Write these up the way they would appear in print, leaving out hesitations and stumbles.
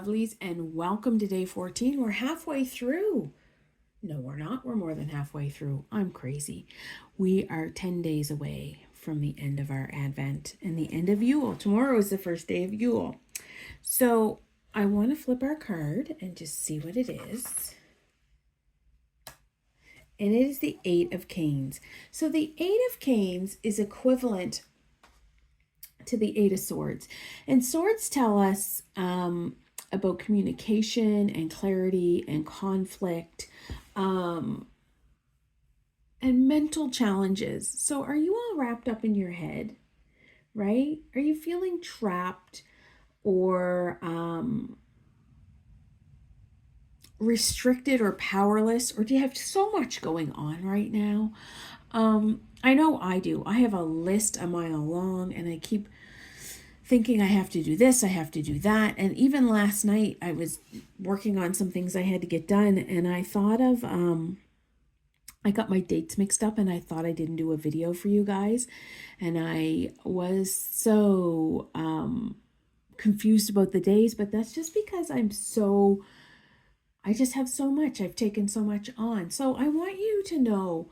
lovelies, and welcome to day 14. We're halfway through. No, we're not. We're more than halfway through. I'm crazy. We are 10 days away from the end of our Advent and the end of Yule. Tomorrow is the first day of Yule. So I want to flip our card and just see what it is. And it is the Eight of Canes. So the Eight of Canes is equivalent to the Eight of Swords. And swords tell us about communication and clarity and conflict and mental challenges. So are you all wrapped up in your head, right? Are you feeling trapped or restricted or powerless? Or do you have so much going on right now? I know I do. I have a list a mile long and I keep thinking I have to do this, I have to do that. And even last night I was working on some things I had to get done and I thought of, I got my dates mixed up and I thought I didn't do a video for you guys. And I was so confused about the days, but that's just because I just have so much. I've taken so much on. So I want you to know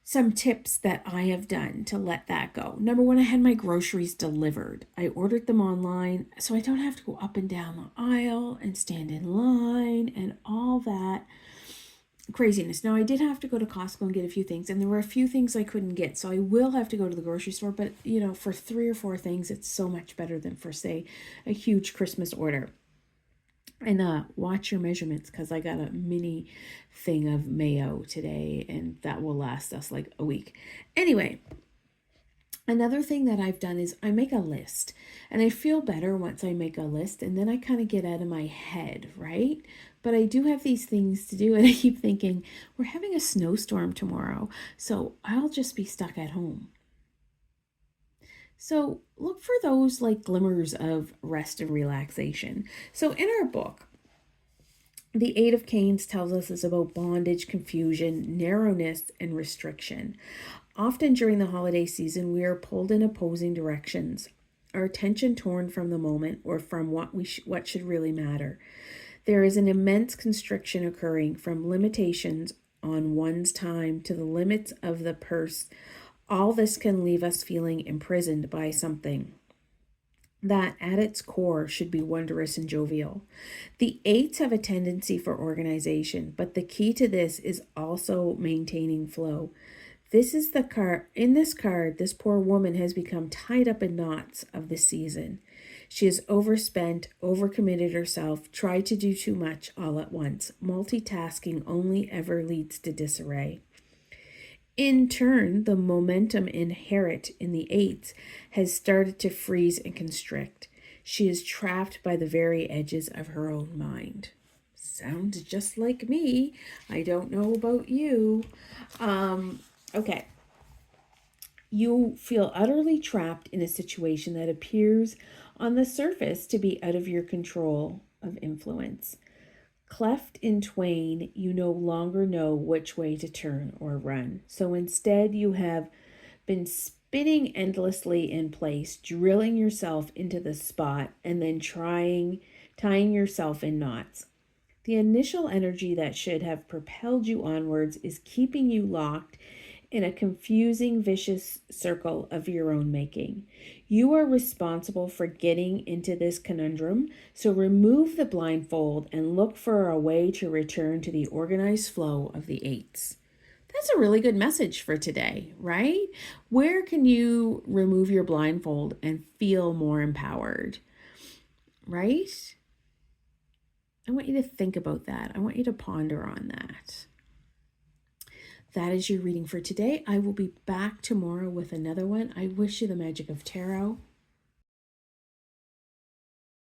some tips that I have done to let that go. Number one, I had my groceries delivered. I ordered them online so I don't have to go up and down the aisle and stand in line and all that craziness. Now, I did have to go to Costco and get a few things, and there were a few things I couldn't get, so I will have to go to the grocery store, but for 3 or 4 things, it's so much better than for, say, a huge Christmas order. And watch your measurements because I got a mini thing of mayo today and that will last us like a week. Anyway, another thing that I've done is I make a list and I feel better once I make a list and then I kind of get out of my head, right? But I do have these things to do and I keep thinking we're having a snowstorm tomorrow, so I'll just be stuck at home. So look for those like glimmers of rest and relaxation. So in our book, the Eight of Canes tells us it's about bondage, confusion, narrowness, and restriction. Often during the holiday season, we are pulled in opposing directions, our attention torn from the moment or from what should really matter. There is an immense constriction occurring from limitations on one's time to the limits of the purse. All this can leave us feeling imprisoned by something that at its core should be wondrous and jovial. The eights have a tendency for organization, but the key to this is also maintaining flow. This is the card. In this card, this poor woman has become tied up in knots of the season. She has overspent, overcommitted herself, tried to do too much all at once. Multitasking only ever leads to disarray. In turn, the momentum inherent in the eights has started to freeze and constrict. She is trapped by the very edges of her own mind. Sounds just like me. I don't know about you. Okay. You feel utterly trapped in a situation that appears on the surface to be out of your control of influence. Cleft in twain, you no longer know which way to turn or run. So instead, you have been spinning endlessly in place, drilling yourself into the spot, and then tying yourself in knots. The initial energy that should have propelled you onwards is keeping you locked in a confusing, vicious circle of your own making. You are responsible for getting into this conundrum, so remove the blindfold and look for a way to return to the organized flow of the eights. That's a really good message for today, right? Where can you remove your blindfold and feel more empowered, right? I want you to think about that. I want you to ponder on that. That is your reading for today. I will be back tomorrow with another one. I wish you the magic of tarot.